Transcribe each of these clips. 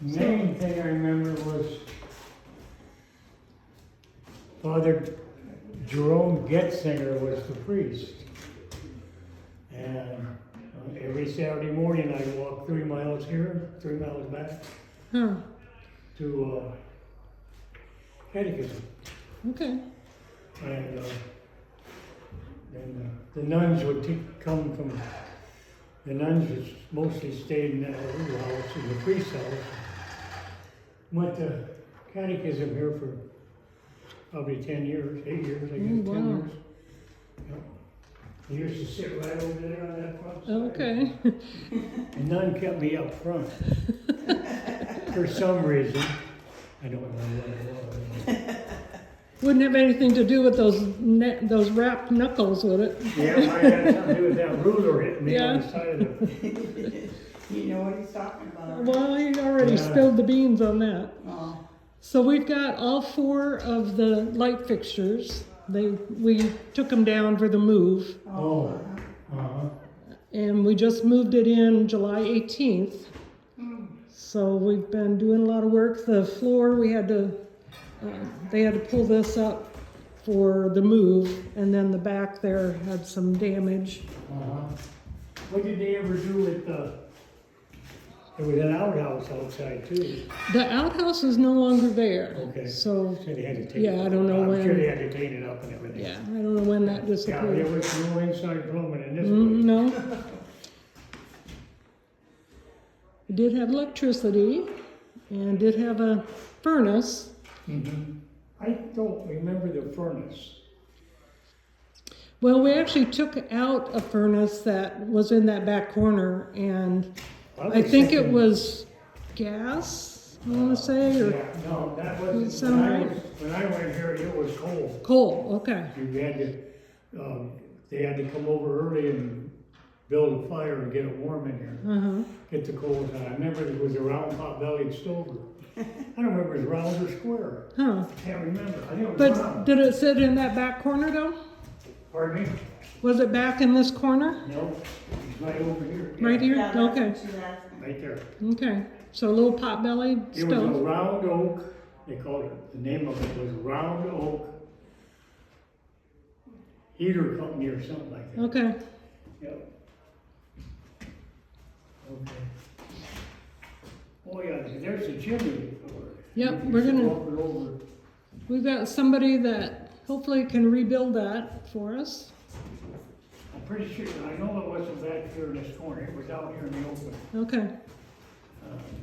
The main thing I remember was Father Jerome Getzinger was the priest. And every Saturday morning I'd walk 3 miles here, 3 miles back to catechism. Okay. And the nuns would come from, the nuns was mostly stayed in that little house, in the priest's house. Went to catechism here for probably 10 years, 8 years, I guess, 10 years. Yep. I used to sit right over there on that front side. Okay. The nun kept me up front. For some reason. I don't know what it was. Wouldn't have anything to do with those wrapped knuckles, would it? Yeah, it might have something to do with that ruler hitting me on the side of the... You know what he's talking about. Well, he already spilled the beans on that. Oh. So we've got all 4 of the light fixtures. We took them down for the move. Oh. And we just moved it in July 18th. So we've been doing a lot of work. The floor, we had to, they had to pull this up for the move, and then the back there had some damage. What did they ever do with there was an outhouse outside too? The outhouse is no longer there. Okay. So they had to take yeah, I don't know I'm when. sure they had to clean it up and everything. Yeah, I don't know when that Yeah, disappeared. there was no inside plumbing in this place. No. It did have electricity and did have a furnace. I don't remember the furnace. Well, we actually took out a furnace that was in that back corner, and I think it was gas, I want to say, or Yeah, no, that Does it wasn't, sound right? when I went here, it was cold. coal. Okay. You had to, they had to come over early and build a fire and get it warm in here. Get the coals out. I remember it was a round pot-bellied stove. I don't remember if it was round or square. Huh. I can't remember. I think it was But round. did it sit in that back corner though? Pardon me? Was it back in this corner? No, it's right over here. Right here? Yeah, that's Okay. what she asked me. Right there. Okay. So a little pot-bellied It was a stove. round oak, they called it, the name of it was Round Oak Heater Company or something like that. Okay. Yep. Okay. Oh yeah, there's a chimney for it. Yep, You we're can gonna- walk it over. We've got somebody that hopefully can rebuild that for us. I'm pretty sure, I know it wasn't back here in this corner, it was out here in the open. Okay.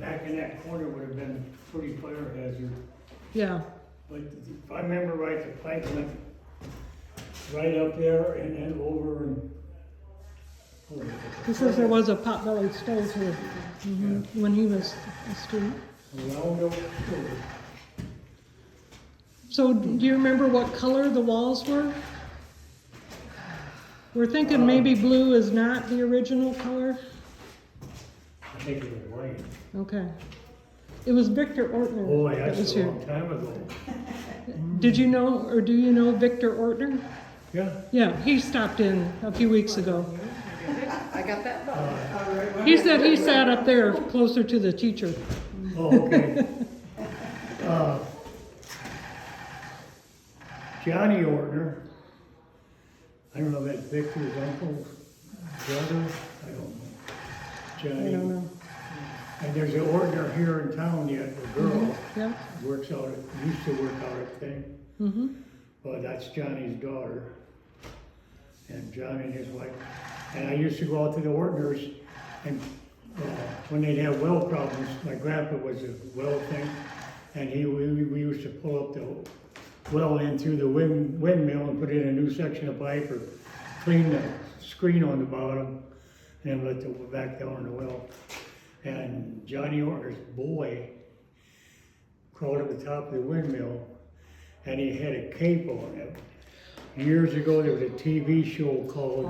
Back in that corner would have been pretty fire hazard. Yeah. But if I remember right, the pipe went right up there and then over and. He says there was a pot-bellied stove here when he was a student. Round oak stove. So do you remember what color the walls were? We're thinking maybe blue is not the original color. I think it was white. Okay. It was Victor Ortner Boy, that was that's a here. long time ago. Did you know, or do you know Victor Ortner? Yeah. Yeah, he stopped in a few weeks ago. I got that. All right. He said he sat up there closer to the teacher. Oh, okay. Johnny Ortner, I don't know if that's Victor's uncle, brother, I don't know. I Johnny. don't know. And there's an Ortner here in town yet, a girl, Yeah. works out at, used to work out at thing. Mm-hmm. But that's Johnny's daughter. And Johnny and his wife. And I used to go out to the Ortners, and when they'd have well problems, my grandpa was a well thing, and we used to pull up the well in through the windmill and put in a new section of pipe or clean the screen on the bottom and let the back down in the well. And Johnny Ortner's boy crawled at the top of the windmill, and he had a cape on him. Years ago, there was a TV show called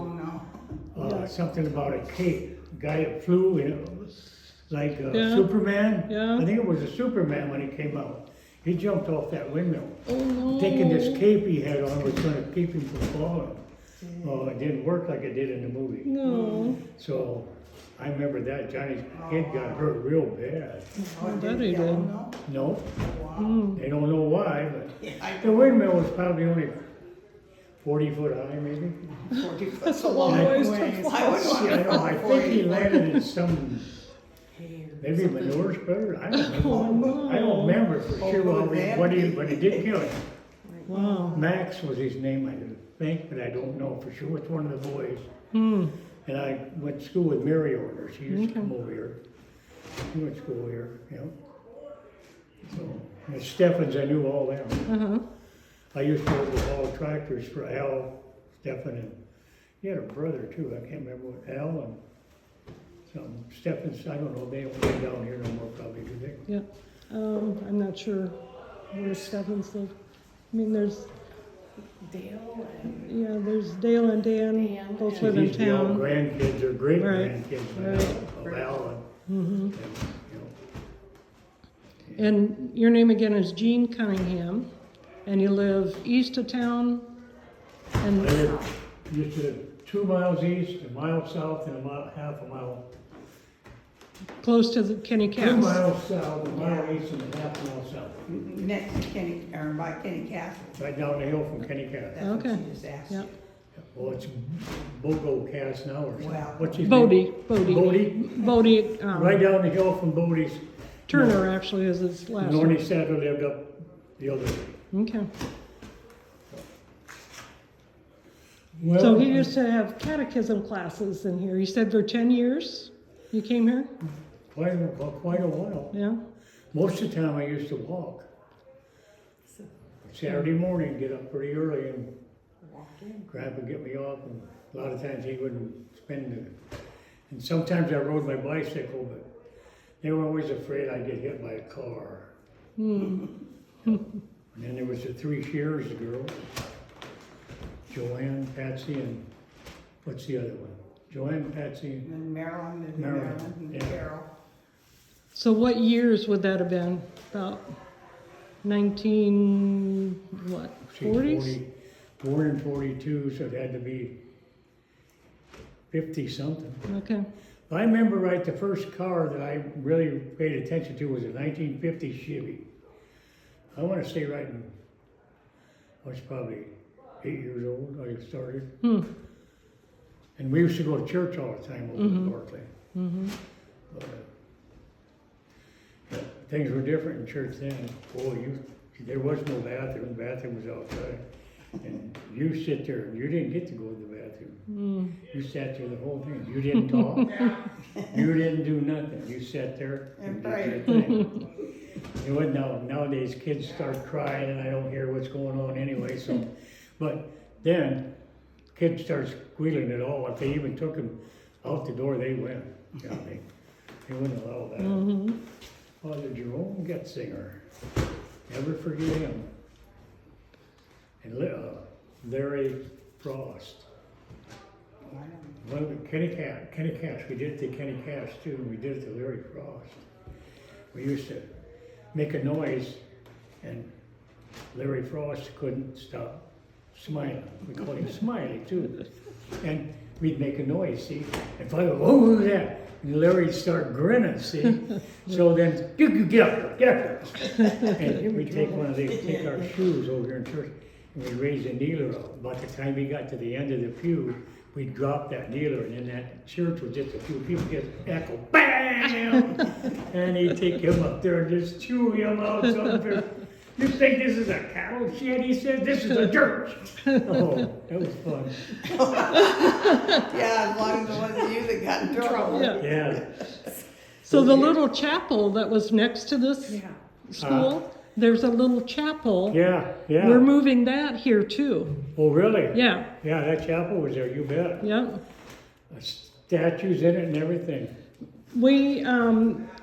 Oh, no. something about a cape. A guy that flew, and it was like Yeah. Superman. Yeah. I think it was a Superman when he came out. He jumped off that windmill, Oh, no. thinking this cape he had on was going to keep him from falling. Well, it didn't work like it did in the movie. No. So I remember that, Johnny's kid got hurt real bad. Oh, bet he you did. know? No, Wow. Mm. they don't know why, but Yeah, I the windmill was probably only 40 foot high, maybe. 40 foot. That's a long ways to I fly. wouldn't want Yeah, I to know, fall I 40 think he foot. landed in some, maybe manure spreader, I don't know. I don't remember for sure when he did kill him. Wow. Max was his name, I think, but I don't know for sure which one of the boys. Hmm. And I went to school with Mary Ortner, she used to come over here. She went to school here, you know. So, and the Steffens, I knew all them. Uh-huh. I used to overhaul tractors for Al, Stephen, and he had a brother too, I can't remember what, Al and some, Steffens, I don't know, they don't live down here no more probably, do they? Yeah. I'm not sure where Stephens live. I mean, there's, Dale and yeah, there's Dale and Dan, Dan both and- live in These are all town. grandkids or great Right, grandkids right. of Al Mm-hmm. and, you know. And your name again is Gene Cunningham, and you live east of town, and I lived, used to live 2 miles east, a mile south, and half a mile. close to the Kenny 2 Kass. miles south, a mile east, and a half a mile south. next to Kenny, or by Kenny Kass. Right down the hill from Kenny Kass. That's what Okay. she just asked. Yep. Well, it's Bogo Cass now or something. Well, What's his name? Bodie. Bodie? Right down the hill from Bodie's. Turner actually is his last name. Nornie Satter lived up the other way. Okay. Well, So he used to have catechism classes in here. You said for 10 years you came here? quite a while. Yeah? Most of the time I used to walk. Saturday morning, get up pretty early and Grandpa get me off, and a lot of times he wouldn't spend it. And sometimes I rode my bicycle, but they were always afraid I'd get hit by a car. Hmm. And then there was the 3 Shears girls, Joanne, Patsy, and what's the other one? Joanne, Patsy, And then Marilyn and Marilyn, Marilyn and yeah. Carol. So what years would that have been? About 19, what, she's 40s? born in 42, so it had to be 50 something. Okay. If I remember right, the first car that I really paid attention to was a 1950 Chevy. I want to say right in, I was probably 8 years old, I started. Hmm. And we used to go to church all the time over in Barclay. Mm-hmm. But, things were different in church then. Boy, there was no bathroom, the bathroom was outside. And you sit there, you didn't get to go to the bathroom. Mm. You sat there the whole thing. You didn't talk. You didn't do nothing. You sat there and did your thing. It wasn't nowadays kids start crying and I don't hear what's going on anyway. So, but then kids start squealing at all. If they even took them out the door, they went. You know, they wouldn't allow that. Mm-hmm. Father Jerome Getzinger, never forget him. And Larry Frost. Well, Kenny Kass, we did it to Kenny Kass too, and we did it to Larry Frost. We used to make a noise, and Larry Frost couldn't stop smiling. We called him Smiley too. And we'd make a noise, see? And Father, what was that? And Larry'd start grinning, see? So then, you get up there. And we'd take our shoes over here in church, and we'd raise a kneeler up. About the time we got to the end of the pew, we'd drop that kneeler, and then that church was just a few people just echo, BAM! And he'd take him up there and just chew him out somewhere. You think this is a cattle shed? He said, this is a church. Oh, that was fun. Yeah, as long as it wasn't you that got in trouble. Yeah. Yeah. So the little chapel that was next to this school, there's a little chapel. Yeah, yeah. We're moving that here too. Oh, really? Yeah, Yeah, that chapel was there, you bet. yeah. Statues in it and everything. We,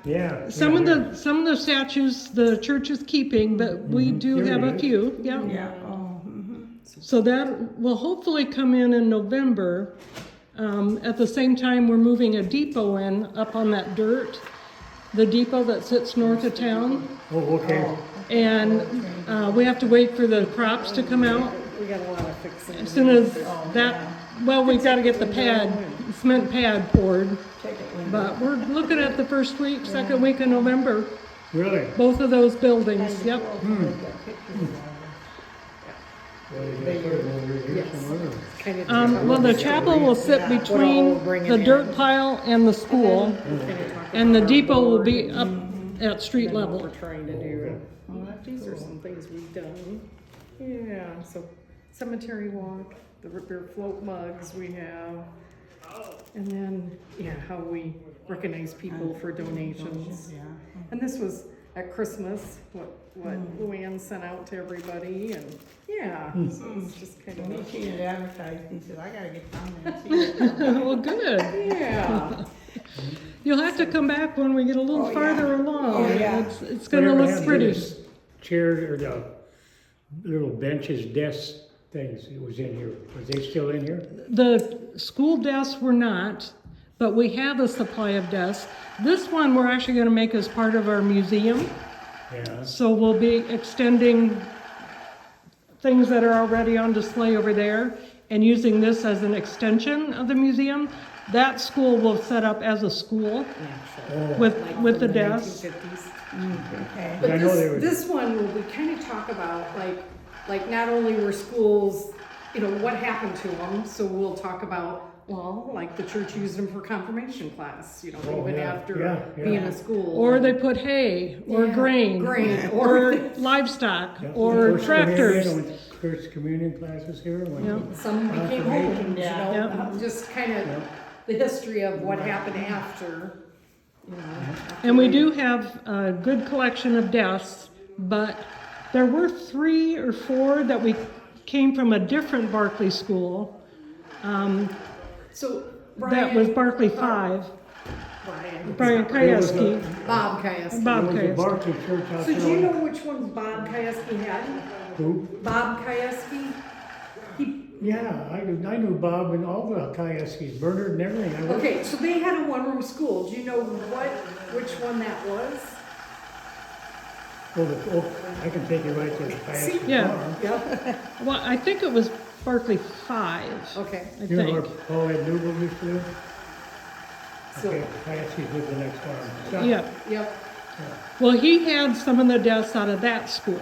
Yeah. some yeah, of the statues the church is keeping, but we do Here have it a is. few, yeah. Yeah, oh, mm-hmm. So that will hopefully come in November. At the same time, we're moving a depot in up on that dirt, the depot that sits north of town. Oh, okay. And we have to wait for the crops to come out. We got a lot of fixing. As soon as that, well, we've got to get the pad cement pad poured. Check it, Linda. But we're looking at the first week, second week in November, Really? both of those buildings, yep. Well, you gotta put them over here somewhere. Kind of Well, the chapel will sit between the dirt pile and the school, and the depot will be up at street what level. we're trying to do. These are some things we've done. Yeah, so cemetery walk, the root beer float mugs we have. And then, yeah, how we recognize people for donations. Yeah. And this was at Christmas, what Luann sent out to everybody, and yeah, so it's just kind When of, he seen it advertised, he said, I gotta get down there and see it. Well, good. yeah. You'll have to come back when we get a little Oh, yeah. farther along. Oh, yeah. It's gonna Whatever look happened to pretty. this Chair or the little benches, desks, things, it was in here. Was they still in here? The school desks were not, but we have a supply of desks. This one we're actually gonna make as part of our museum. Yeah. So we'll be extending things that are already on display over there and using this as an extension of the museum. That school will set up as a school Oh, with the desks. 1950s. Okay. I But know they were- this one, we kind of talk about, like not only were schools, you know, what happened to them, so we'll talk about, well, like the church used them for confirmation class, you know, Oh, even yeah, after yeah, yeah. being a school. Or they put hay, or Yeah, grain, or or livestock, yeah. or First tractors. communion, I went to First communion classes here. went to- Yeah. some became Confirmation. homes, you Yeah. know, Yeah. just kind of the history of what happened after, you know. after And we they- do have a good collection of desks, but there were 3 or 4 that we came from a different Barclay school. So That was Brian, Barclay 5, Brian There was Kajewski, Bob Kajewski. Bob There was a Kajewski. Barclay church out So there. do you know which ones Bob Kajewski had? Who? Bob Kajewski? Yeah, I knew Bob and all the Kajewskis, Bernard and everything. I worked- Okay, so they had a one-room school. Do you know which one that was? I can take you right to the Kajewski Yeah. farm. Yep. Well, I think it was Barclay 5, Okay. I You know where think. Paul Ed Newell used to live? So, Okay, Kajewski's lived the next farm. Yeah, yep. well, he had some of the desks out of that school.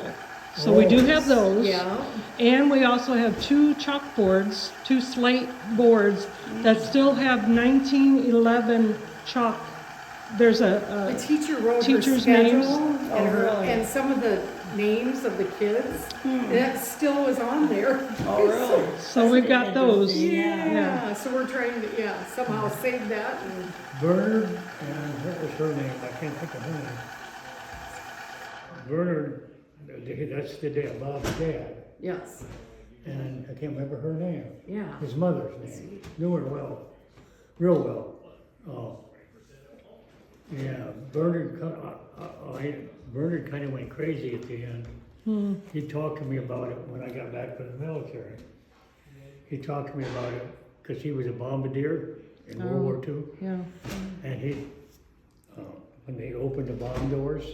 So we do have those. Yeah. And we also have 2 chalkboards, 2 slate boards that still have 1911 chalk. There's The a teacher wrote her teacher's schedule names. and her really? and some of the names of the kids. That still is on there. Oh, really? so we've got those. Interesting, Yeah. So we're trying to somehow save that and Bernard, and what was her name? I can't think of her name. Bernard, that's the dad, Bob's dad, yes. and I can't remember her name. Yeah. His mother's name. Knew her well, real well. Yeah, Bernard kind of went crazy at the end. He talked to me about it when I got back from the military. He talked to me about it because he was a bombardier in World War II. Yeah. And when they opened the bomb doors,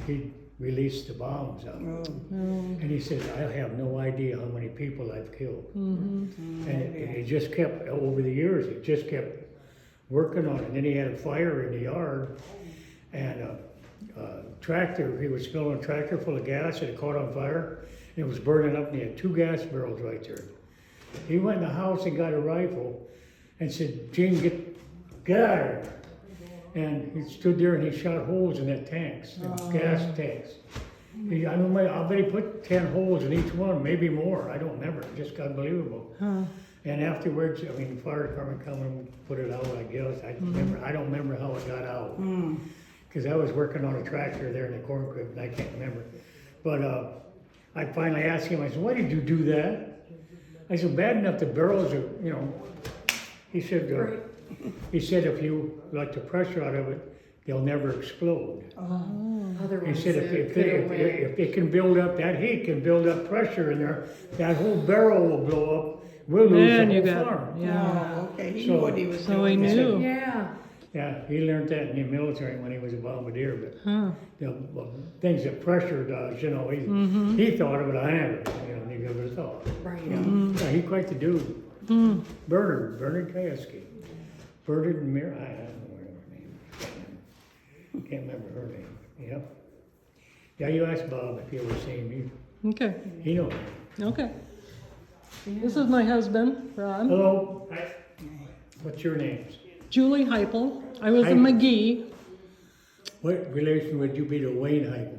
he released the bombs out. And he said, I have no idea how many people I've killed. And it just kept, over the years, it just kept working on it. And then he had a fire in the yard, and a tractor, he was filling a tractor full of gas, and it caught on fire, and it was burning up, and he had 2 gas barrels right there. He went in the house and got a rifle, and said, Gene, get out of here. And he stood there and he shot holes in that tanks, the gas tanks. I bet he put 10 holes in each one, maybe more. I don't remember. It just got unbelievable. And afterwards, I mean, the fire department come and put it out, I guess. I don't remember how it got out. Because I was working on a tractor there in the corn crib, and I can't remember. But I finally asked him, I said, why did you do that? I said, bad enough the barrels are, you know. He said, if you let the pressure out of it, they'll never explode. He Otherwise, said, it could've went- if it can build up, that heat can build up pressure in there, that whole barrel will blow up, we'll lose Man, the you whole got, farm. yeah. Oh, okay, he So- knew what he was So doing. he knew. Yeah. Yeah, he learned that in the military when he was a bombardier, but things that pressure does, you know, he thought of it, I never, you know, never thought. Right. Yeah, he's quite the dude. Bernard Kajewski. Bernard and Mir, I don't know her name. Can't remember her name. Yep. Yeah, you asked Bob if he ever seen me. Okay, He knows. okay. This is my husband, Rob. Hello. Hi. What's your names? Julie Heiple. I was a Heiple. Magee. What relation would you be to Wayne Heiple?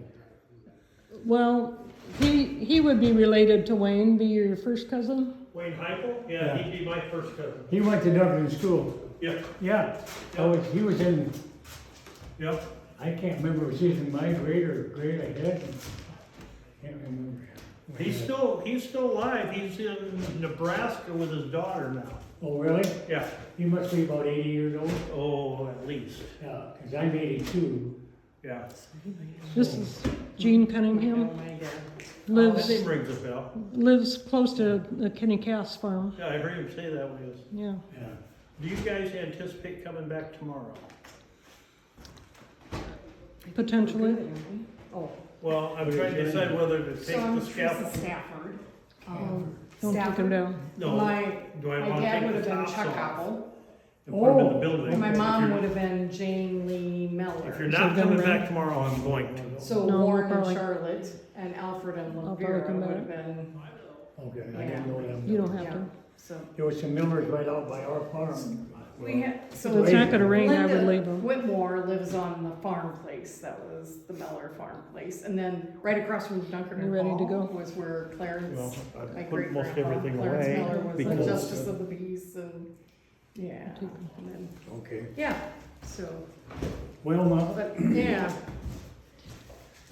Well, he would be related to Wayne, be your first cousin? Wayne Heiple? Yeah. Yeah, he'd be my first cousin. He went to Dunkerton School. Yeah, Yeah. He was in, yeah. I can't remember, was he in my grade or grade ahead? Can't remember. He's still alive. He's in Nebraska with his daughter now. Oh, really? Yeah. He must be about 80 years old. Oh, at least. Yeah, because I'm 82. Yeah. This is Gene Cunningham. Oh, my God. That Lives name rings a bell. lives close to the Kenny Kass farm. Yeah, I heard him say that was. Yeah. Yeah. Do you guys anticipate coming back tomorrow? Potentially. Oh, Well, I'm trying to decide whether to take so I'm the Teresa scaffold. Stafford. Don't take him down. No. My, Do I my want to dad take would have the been tops Chuck off Hopple, and put them in the Oh. building? and my If mom you're- would have been Jane Lee Miller. If you're So not then coming we're- back tomorrow, I'm going to. So No, Warren and probably- Charlotte and Alfred and I'll probably Lavera come would have back. been, Okay, I didn't know them. You don't have yeah, to. so. There was some millers right out by our farm. We had, so. If it's not gonna rain, I would Linda leave them. Whitmore lives on the farm place, that was the Miller farm place, and then right across from Dunkerton You ready to go? Hall was where Clarence, Well, my I put great most grandpa, everything Clarence away Miller was the because justice of the peace, and, yeah, and then, Okay. yeah, so, Well, now, but, yeah,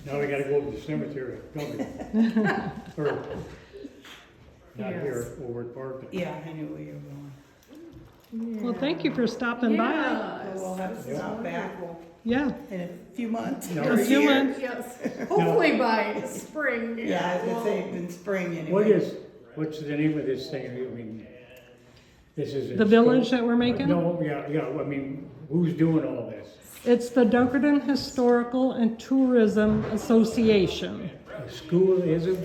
now we gotta go to the cemetery, don't we? Or, not here, Yes. over at Park. Yeah, I knew where you were going. Well, thank you for stopping by. yes. So we'll have to stop back Yeah. in a few months. No. or A few year. months. Yes, hopefully by spring. Yeah, I was gonna say in spring anyway. What's the name of this thing? I mean, this is. The village that we're making? No, yeah, I mean, who's doing all this? It's the Dunkerton Historical and Tourism Association. A school, is it?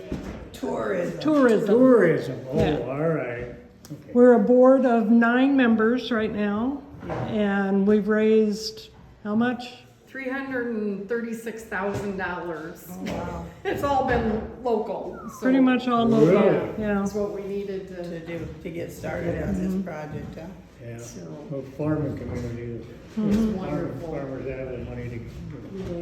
Tourism. Tourism. Tourism, oh, Yeah. all right. Okay. We're a board of 9 members right now, and we've raised how much? $336,000. Oh, wow. It's all been local, so. Pretty much all local. Really? Yeah. That's what we needed To to, do, to get started on this project, huh? Yeah, so, well, farming community, it's Mm-hmm. wonderful. farmers have the money to,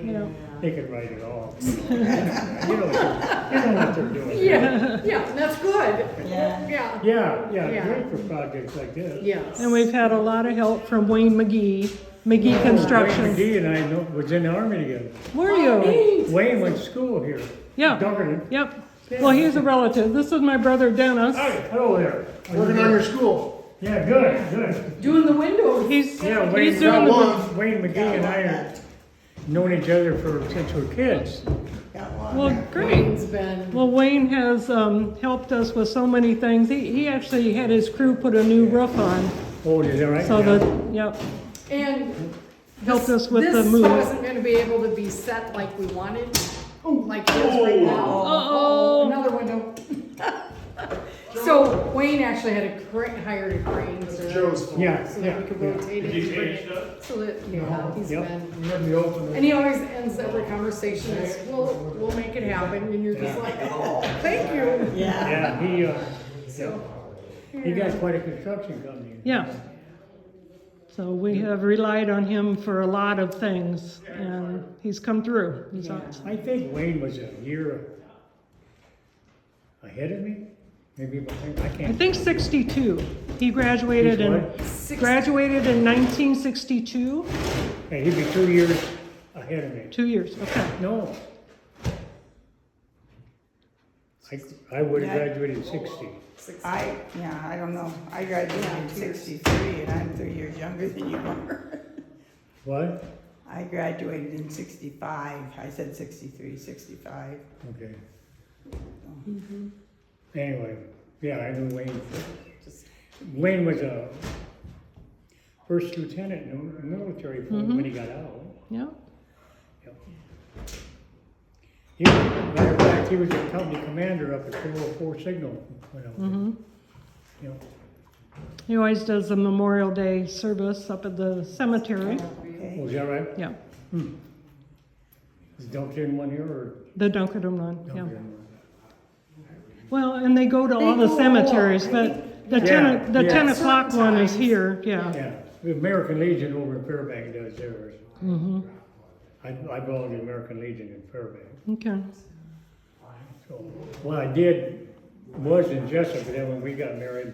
Yeah. they can write it off. You know what they're doing. Yeah, yeah, that's good. Yeah. Yeah, Yeah, Yeah. great for projects like this. yes. And we've had a lot of help from Wayne Magee Construction. Wayne McGee and I was in the army together. Were you? Wayne went to school here. Yeah. Dunkerton. Yep. Well, he's a relative. This is my brother Dennis. Hi, hello there. Working on your school. Yeah, good. Doing the windows. He's Yeah, he's Wayne, doing the Wayne McGee and I have known each other since we were kids. Got one. well, great. Wayne's been, Well, Wayne has helped us with so many things. He actually had his crew put a new roof on, Oh, is that right? so Yeah. that yep and. helped us with the This move. wasn't gonna be able to be set like we wanted, like it is right now. Uh-oh. Another window. So Wayne actually had hired a crane to, Joe's fault. Yeah, so that we could rotate it. Did you and bring change it- that? So that, yeah, he's Yep. been, You let me open and he always ends every conversation is, we'll make it happen, and you're just like, oh, thank you. Yeah. Yeah, So. he got quite a construction company. Yeah. So we have relied on him for a lot of things, and he's come through. He's awesome. I think Wayne was a year ahead of me. Maybe, I I can't. think 62. He graduated He's in what? graduated in 1962. Hey, he'd be 2 years ahead of me. 2 years. Okay. No. I would have Yeah. graduated in 60. I don't know. I graduated in 63 and I'm 3 years younger than you are. What? I graduated in 65. I said 63, 65. Okay. Anyway, yeah, I knew Wayne. Wayne was a first lieutenant in the military when he got out. Yeah. Yep. Matter of fact, he was a company commander up at 404 Signal when I was. Mm-hmm. You know, He always does the Memorial Day service up at the cemetery. Okay. Oh, is that right? Yeah, Is Dunkerton one here or? the Dunkerton one, yeah. Dunkerton one? Well, and they go to all the go cemeteries, all- but the Yeah, the yeah. 10 o'clock one is Sometimes. here, yeah. Yeah, the American Legion over in Fairbanks does theirs. Mm-hmm, I belong to the American Legion in Fairbanks. okay. So, what I did was in Jessup, but then when we got married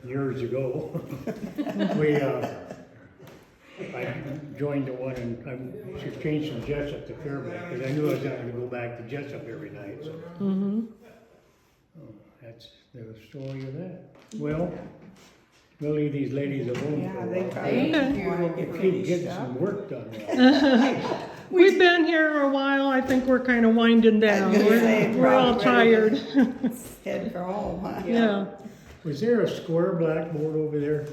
years ago, I joined the one and I changed from Jessup to Fairbanks, because I knew I was gonna go back to Jessup every night, so. Mm-hmm. That's the story of that. Well, we'll leave these ladies alone Yeah, for a they while. probably Thank want to get Keep finished getting up. some work done now. We've been here a while, I think we're kind of winding down. I was gonna say, We're all probably ready tired. Head for home, huh? Yeah, Was there a square blackboard over there?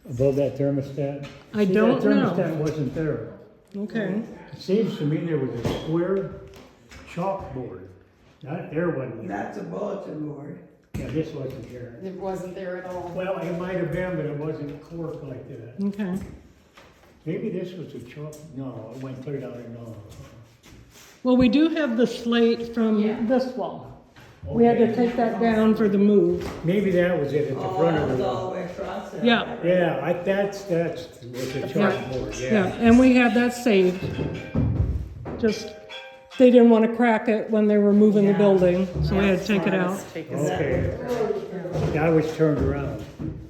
Above that thermostat? I See, don't that know. thermostat wasn't there. okay. It seems to me there was a square chalkboard. Not there wasn't. That's a bulletin board. Yeah, this wasn't there. It wasn't there at all. Well, it might have been, but it wasn't corked like that. Okay. Maybe this was a chalk, no, it went clear down there, no. Well, we do have the slate from Yeah. this wall. We had to Okay. take that down for the move. Maybe that was it at the front of Oh, the all wall. the way across there. Yeah. Yeah, that's was a chalkboard, Yeah, yeah. and we had that saved. Just, they didn't want to crack it when they were moving the Yeah. building, so we had to take it out. Let's take a Okay. I was turned around.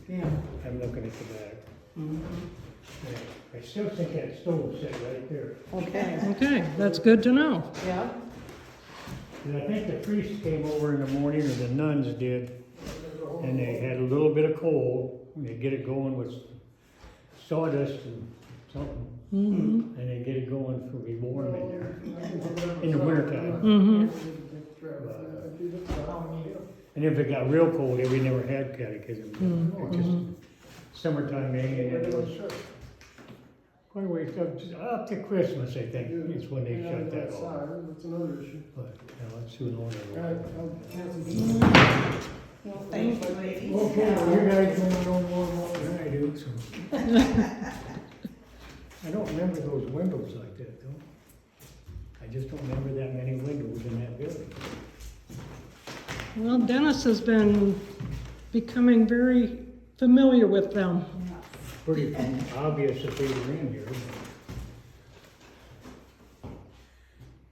Yeah. I'm looking at the back. Yeah, I still think that stove set right there. Okay, Okay, that's good to know. yeah. And I think the priest came over in the morning, or the nuns did, and they had a little bit of coal, and they get it going with sawdust and something, Mm-hmm. and they get it going for be warm in there, in the wintertime. Mm-hmm. And if it got real cold, we never had catechism. It just summertime, and it was quite a ways up to Christmas, I think, is when they shut that off. That's another issue. But, no, it's soon over. Well, thank you, ladies. Okay, well, you guys know more than I do, so. I don't remember those windows like that, though. I just don't remember that many windows in that building. Well, Dennis has been becoming very familiar with them. Pretty obvious that they were in here.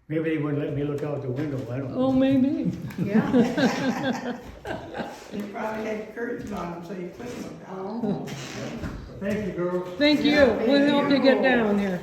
Maybe they wouldn't let me look out the window, I don't know. Oh, maybe. Yeah. They probably had curtains on them, so you couldn't look out. Oh. Thank you, girls. Thank you. Yeah, thank We'll help you you. get down here.